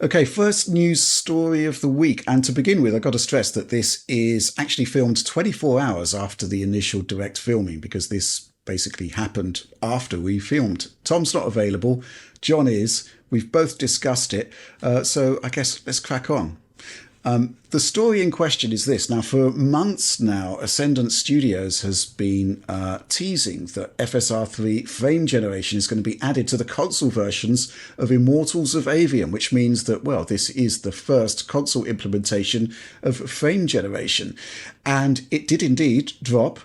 Okay, first news story of the week. And to begin with, I've got to stress that this is actually filmed 24 hours after the initial direct filming because this basically happened after we filmed. Tom's not available. John is. We've both discussed it. So I guess let's crack on. The story in question is this. Now, for months now, Ascendant Studios has been teasing that FSR3 frame generation is going to be added to the console versions of Immortals of Avium, which means that, well, this is the first console implementation of frame generation. And it did indeed drop.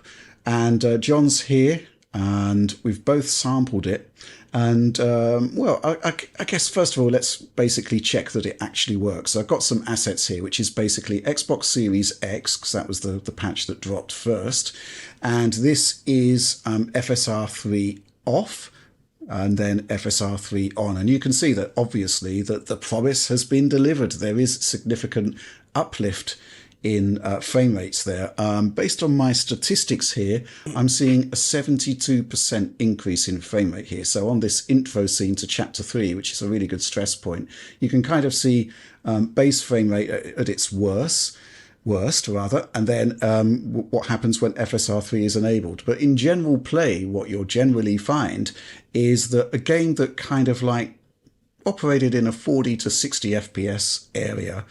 And John's here, and we've both sampled it. And, I guess, first of all, let's basically check that it actually works. So I've got some assets here, which is basically Xbox Series X, because that was the patch that dropped first. And this is FSR3 off, and then FSR3 on. And you can see that, obviously, that the promise has been delivered. There is significant uplift in frame rates there. Based on my statistics here, I'm seeing a 72% increase in frame rate here. So on this intro scene to chapter 3, which is a really good stress point, you can kind of see base frame rate at its worst, and then what happens when FSR3 is enabled. But in general play, what you'll generally find is that a game that kind of like operated in a 40 to 60 FPS area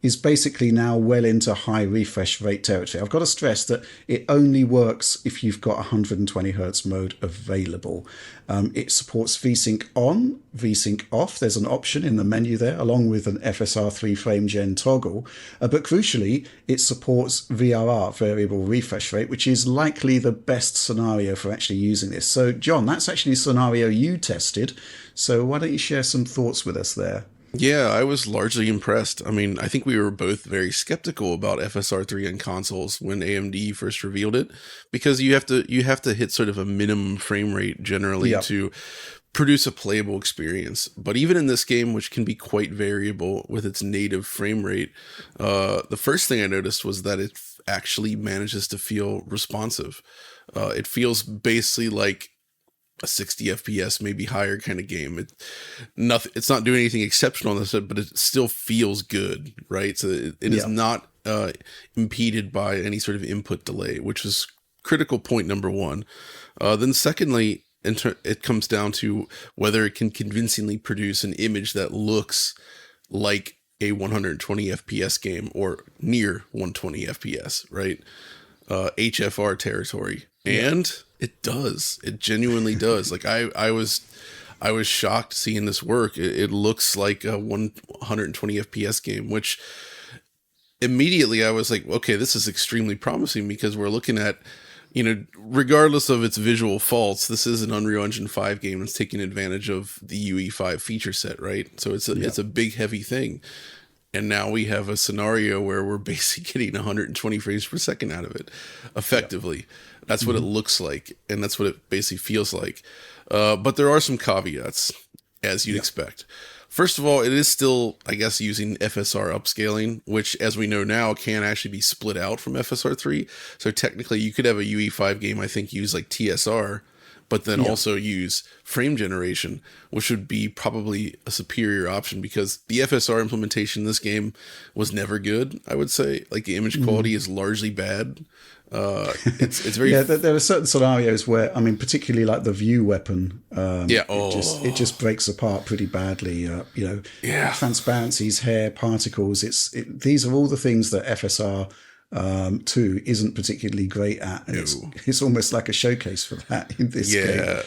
is basically now well into high refresh rate territory. I've got to stress that it only works if you've got 120 Hz mode available. It supports Vsync on, Vsync off. There's an option in the menu there, along with an FSR3 frame gen toggle. But crucially, it supports VRR, variable refresh rate, which is likely the best scenario for actually using this. So, John, that's actually a scenario you tested. So why don't you share some thoughts with us there? Yeah, I was largely impressed. I mean, I think we were both very skeptical about FSR3 on consoles when AMD first revealed it, because you have to hit sort of a minimum frame rate generally to produce a playable experience. But even in this game, which can be quite variable with its native frame rate, the first thing I noticed was that it actually manages to feel responsive. It feels basically like a 60 FPS, maybe higher kind of game. It's not doing anything exceptional on this, but it still feels good, right? So it is not impeded by any sort of input delay, which is critical point number one. Then secondly, it comes down to whether it can convincingly produce an image that looks like a 120 FPS game or near 120 FPS, right? HFR territory. And it does. It genuinely does. Like I was shocked seeing this work. It looks like a 120 FPS game, which immediately I was like, okay, this is extremely promising, because we're looking at, regardless of its visual faults, this is an Unreal Engine 5 game that's taking advantage of the UE5 feature set, right? So it's a big, heavy thing. And now we have a scenario where we're basically getting 120 frames per second out of it, effectively. Yeah. That's what it looks like, and that's what it basically feels like. But there are some caveats, as you'd expect. First of all, it is still, I guess, using FSR upscaling, which, as we know now, can actually be split out from FSR3. So technically, you could have a UE5 game, I think, use like TSR, but then also use frame generation, which would be probably a superior option, because the FSR implementation in this game was never good, I would say. Like, the image quality is largely bad. It's very... there are certain scenarios where, I mean, particularly like the view weapon, it just breaks apart pretty badly. Transparencies, hair, particles. These are all the things that FSR 2 isn't particularly great at, and it's almost like a showcase for that in this game.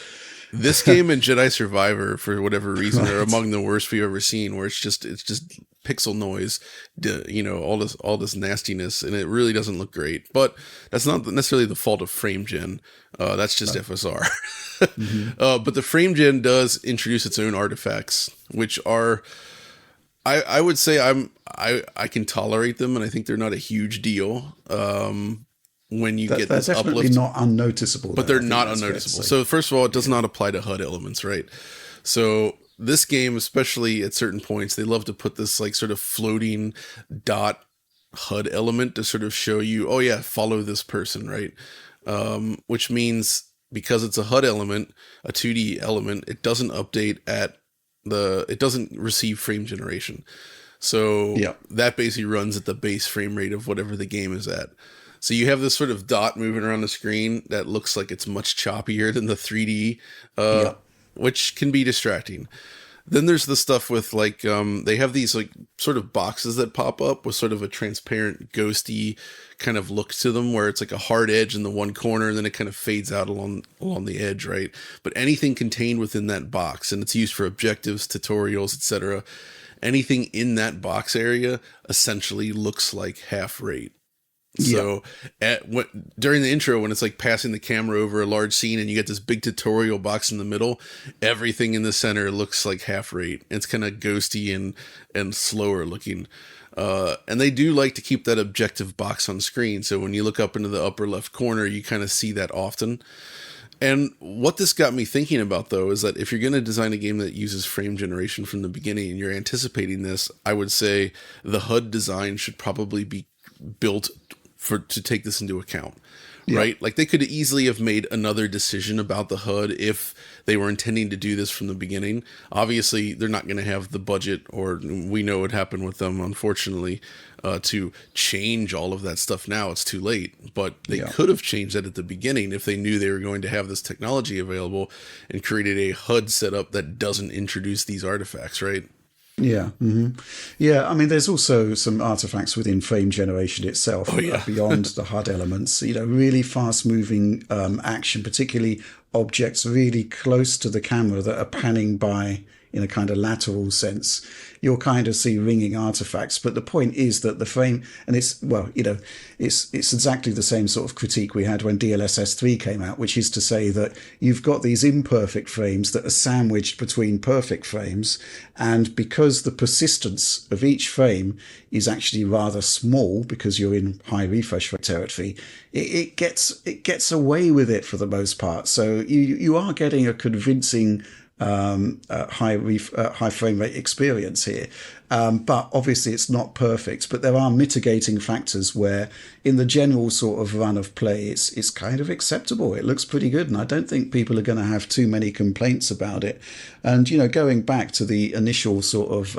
This game and Jedi Survivor, for whatever reason, are among the worst we've ever seen, where it's just pixel noise, all this nastiness, and it really doesn't look great. But that's not necessarily the fault of frame gen. That's just FSR. But the frame gen does introduce its own artifacts, which are, I would say, I can tolerate them, and I think they're not a huge deal. When you get this uplift, definitely not unnoticeable, but they're not unnoticeable. So first of all, it does not apply to HUD elements, right? So this game, especially at certain points, they love to put this like sort of floating dot HUD element to sort of show you, oh yeah, follow this person, right? Which means, because it's a HUD element, a 2D element, it doesn't update at it doesn't receive frame generation. So Yeah. that basically runs at the base frame rate of whatever the game is at. So you have this sort of dot moving around the screen that looks like it's much choppier than the 3D, Yeah. which can be distracting. Then there's the stuff with like they have these like sort of boxes that pop up with sort of a transparent ghosty kind of look to them, where it's like a hard edge in the one corner and then it kind of fades out along the edge, right? But anything contained within that box, and it's used for objectives, tutorials, etc. Anything in that box area essentially looks like half rate. So during the intro, when it's like passing the camera over a large scene and you get this big tutorial box in the middle, everything in the center looks like half rate. It's kind of ghosty and slower looking. And they do like to keep that objective box on screen. So when you look up into the upper left corner, you kind of see that often. And what this got me thinking about, though, is that if you're going to design a game that uses frame generation from the beginning and you're anticipating this, I would say the HUD design should probably be built to take this into account, right? Like they could easily have made another decision about the HUD if they were intending to do this from the beginning. Obviously, they're not going to have the budget, or we know what happened with them, unfortunately, to change all of that stuff now. It's too late, but they could have changed that at the beginning if they knew they were going to have this technology available and created a HUD setup that doesn't introduce these artifacts, right? Yeah. Mm-hmm. Yeah. I mean, there's also some artifacts within frame generation itself beyond the HUD elements, really fast moving action, particularly objects really close to the camera that are panning by in a kind of lateral sense. You'll kind of see ringing artifacts, but the point is that the frame, and it's exactly the same sort of critique we had when DLSS 3 came out, which is to say that you've got these imperfect frames that are sandwiched between perfect frames, and because the persistence of each frame is actually rather small because you're in high refresh rate territory, it gets away with it for the most part. So you are getting a convincing high frame rate experience here. But obviously it's not perfect, but there are mitigating factors where in the general sort of run of play, it's kind of acceptable. It looks pretty good. And I don't think people are going to have too many complaints about it. And, going back to the initial sort of,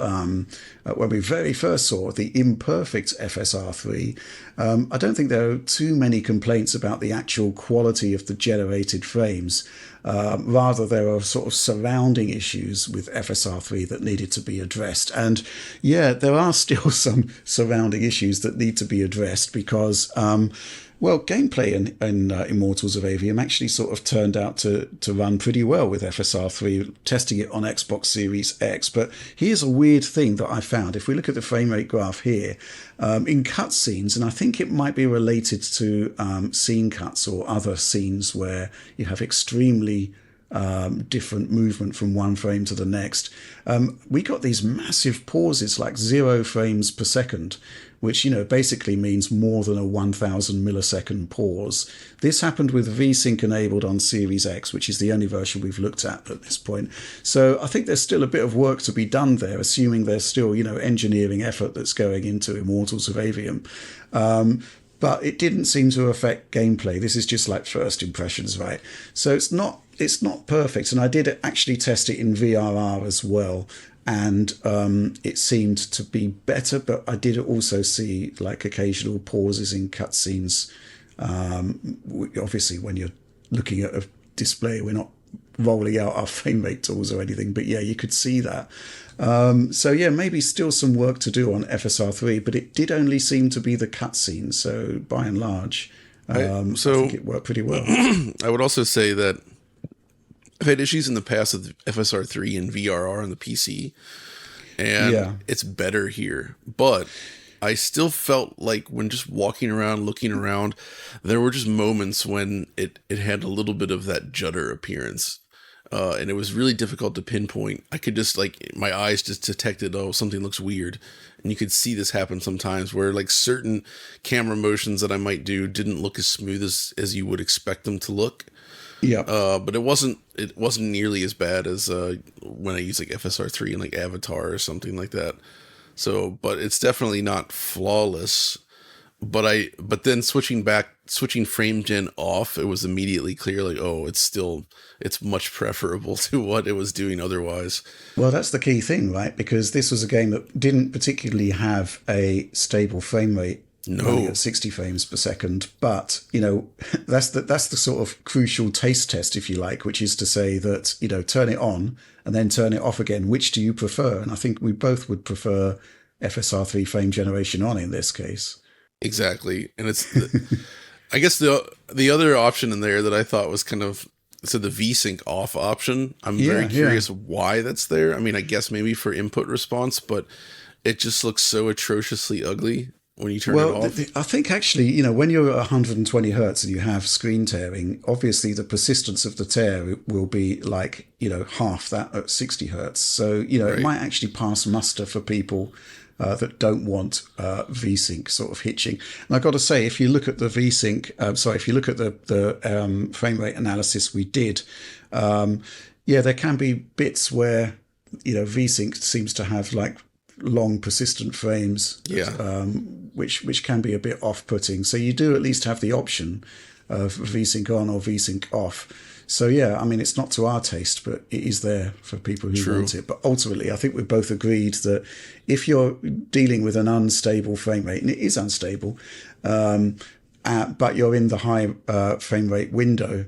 when we very first saw the imperfect FSR 3, I don't think there are too many complaints about the actual quality of the generated frames. Rather, there are sort of surrounding issues with FSR 3 that needed to be addressed. And yeah, there are still some surrounding issues that need to be addressed because, gameplay in Immortals of Avium actually sort of turned out to run pretty well with FSR 3, testing it on Xbox Series X. But here's a weird thing that I found. If we look at the frame rate graph here, in cutscenes, and I think it might be related to scene cuts or other scenes where you have extremely different movement from one frame to the next, we got these massive pauses, like 0 frames per second, which basically means more than a 1000 millisecond pause. This happened with Vsync enabled on Series X, which is the only version we've looked at this point. So I think there's still a bit of work to be done there, assuming there's still engineering effort that's going into Immortals of Avium. But it didn't seem to affect gameplay. This is just like first impressions, right? So it's not perfect. And I did actually test it in VRR as well. And it seemed to be better, but I did also see like occasional pauses in cutscenes. Obviously, when you're looking at a display, we're not rolling out our frame rate tools or anything, but yeah, you could see that. So yeah, maybe still some work to do on FSR 3, but it did only seem to be the cutscenes. So by and large, I think it worked pretty well. I would also say that I've had issues in the past with FSR 3 and VRR on the PC, and it's better here. But I still felt like when just walking around, looking around, there were just moments when it had a little bit of that judder appearance. And it was really difficult to pinpoint. I could just my eyes just detected, something looks weird. And you could see this happen sometimes where like certain camera motions that I might do didn't look as smooth as you would expect them to look. Yeah. But it wasn't nearly as bad as when I use like FSR 3 and like Avatar or something like that. So, but it's definitely not flawless. but then switching frame gen off, it was immediately clear, like, oh, it's much preferable to what it was doing otherwise. Well, that's the key thing, right? Because this was a game that didn't particularly have a stable frame rate running No, at 60 frames per second. But, that's the sort of crucial taste test, if you like, which is to say that, turn it on and then turn it off again. Which do you prefer? And I think we both would prefer FSR3 frame generation on in this case. exactly. And I guess the other option in there that I thought was kind of, so the VSync off option, I'm very curious why that's there. I mean, I guess maybe for input response, but it just looks so atrociously ugly when you turn it off. I think actually, when you're at 120 hertz and you have screen tearing, obviously the persistence of the tear will be like, half that at 60 hertz. So, Right. it might actually pass muster for people that don't want VSync sort of hitching. And I've got to say, if you look at the if you look at the frame rate analysis we did, there can be bits where, VSync seems to have like long persistent frames, which can be a bit off-putting. So you do at least have the option of VSync on or VSync off. So I mean, it's not to our taste, but it is there for people who want it. But ultimately, I think we've both agreed that if you're dealing with an unstable frame rate, and it is unstable, but you're in the high frame rate window,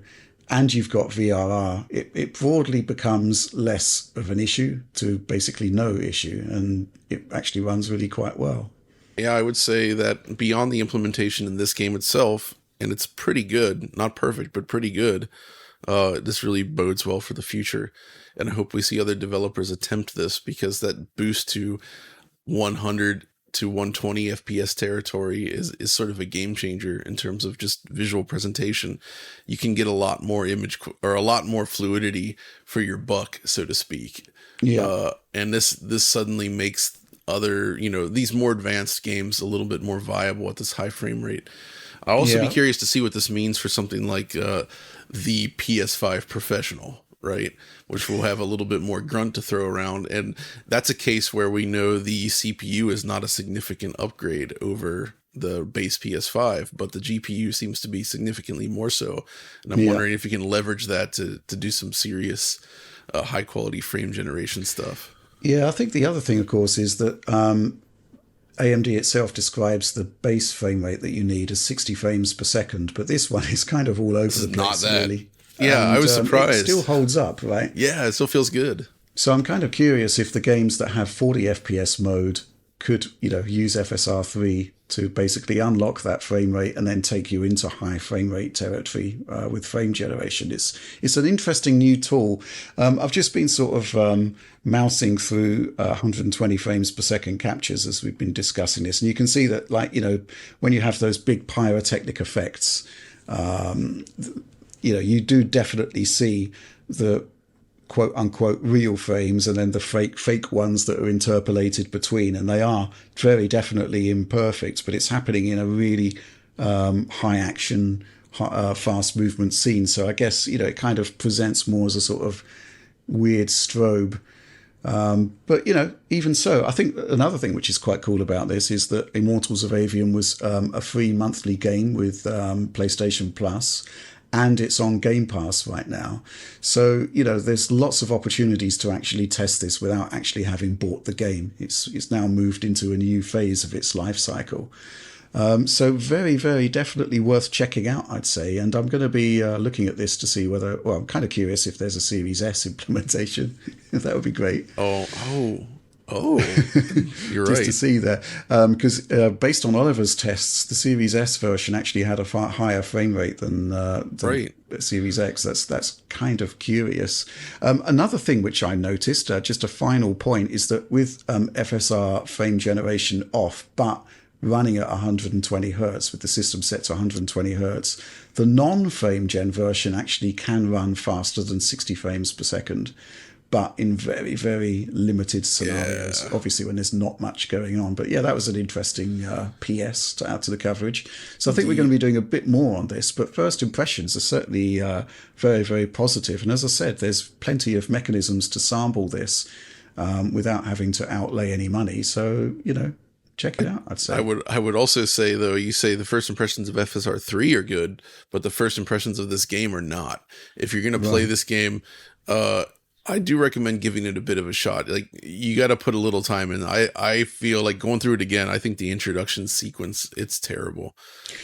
and you've got VRR, it broadly becomes less of an issue to basically no issue, and it actually runs really quite well. Yeah, I would say that beyond the implementation in this game itself, and it's pretty good, not perfect, but pretty good, this really bodes well for the future. And I hope we see other developers attempt this, because that boost to 100 to 120 FPS territory is sort of a game changer in terms of just visual presentation. You can get a lot more or a lot more fluidity for your buck, so to speak. And this suddenly makes other, these more advanced games a little bit more viable at this high frame rate. I'll also be curious to see what this means for something like the PS5 Professional, right? Which will have a little bit more grunt to throw around. And that's a case where we know the CPU is not a significant upgrade over the base PS5, but the GPU seems to be significantly more so. And I'm wondering if you can leverage that to do some serious high quality frame generation stuff. Yeah, I think the other thing, of course, is that AMD itself describes the base frame rate that you need as 60 frames per second, but this one is kind of all over the place, not that. Really. Yeah, And, I was surprised. It still holds up, right? Yeah, it still feels good. So I'm kind of curious if the games that have 40 FPS mode could, use FSR3 to basically unlock that frame rate and then take you into high frame rate territory with frame generation. It's an interesting new tool. I've just been sort of mousing through 120 frames per second captures as we've been discussing this, and you can see that, like, when you have those big pyrotechnic effects, you do definitely see the quote unquote real frames and then the fake ones that are interpolated between, and they are very definitely imperfect, but it's happening in a really high action, fast movement scene. So I guess, it kind of presents more as a sort of weird strobe. But, even so, I think another thing which is quite cool about this is that Immortals of Avium was a free monthly game with PlayStation Plus, and it's on Game Pass right now. So, there's lots of opportunities to actually test this without actually having bought the game. It's now moved into a new phase of its life cycle. So very, very definitely worth checking out, I'd say. And I'm going to be looking at this to see whether, well, I'm kind of curious if there's a Series S implementation. That would be great. Oh, you're Just right. to see that. Because based on Oliver's tests, the Series S version actually had a far higher frame rate than Right. Series X. That's kind of curious. Another thing which I noticed, just a final point, is that with FSR frame generation off, but running at 120 hertz with the system set to 120 hertz, the non-frame gen version actually can run faster than 60 frames per second, but in very, very limited scenarios, obviously when there's not much going on. But that was an interesting PS to add to the coverage. So I think we're going to be doing a bit more on this, but first impressions are certainly very, very positive. And as I said, there's plenty of mechanisms to sample this without having to outlay any money. So, check it out, I'd say. I would also say, though, you say the first impressions of FSR 3 are good, but the first impressions of this game are not. If you're going to play this game, I do recommend giving it a bit of a shot. Like, you got to put a little time in. I feel like going through it again, I think the introduction sequence, it's terrible.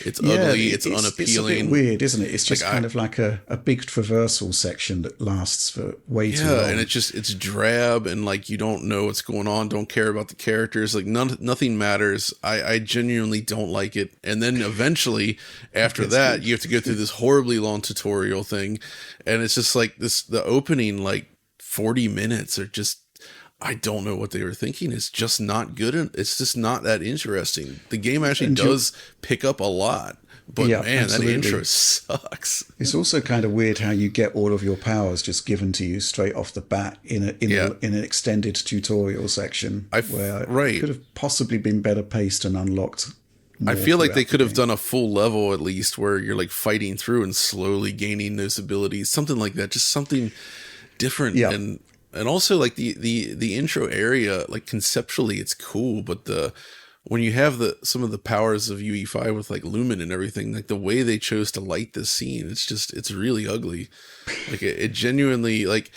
It's ugly. It's unappealing. It's a bit weird, isn't it? It's just kind of like a big traversal section that lasts for way too long. Yeah, and it's drab, and like, you don't know what's going on, don't care about the characters. Like, nothing matters. I genuinely don't like it. And then eventually, after that, you have to go through this horribly long tutorial thing. And it's just like the opening, like, 40 minutes are just, I don't know what they were thinking. It's just not good. It's just not that interesting. The game actually does pick up a lot, but man, absolutely. That intro sucks. It's also kind of weird how you get all of your powers just given to you straight off the bat in an extended tutorial section where it could have possibly been better paced and unlocked. I feel like they could have done a full level at least where you're like fighting through and slowly gaining those abilities, something like that. Just something different. And also like the intro area, like conceptually it's cool, but when you have some of the powers of UE5 with like Lumen and everything, like the way they chose to light this scene, it's really ugly. Like it genuinely, like,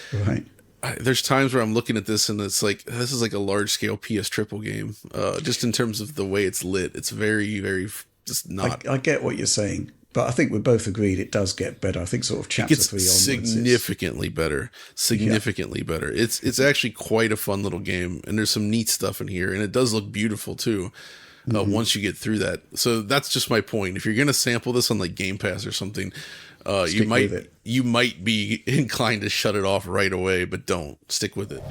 there's times where I'm looking at this and it's like, this is like a large scale PS triple game, just in terms of the way it's lit. It's very, very just not. I get what you're saying. But I think we're both agreed it does get better. I think sort of chapter 3 onwards. Significantly better. Significantly better. It's actually quite a fun little game. And there's some neat stuff in here. And it does look beautiful too, once you get through that. So that's just my point. If you're going to sample this on like Game Pass or something, you might be inclined to shut it off right away. But don't. Stick with it.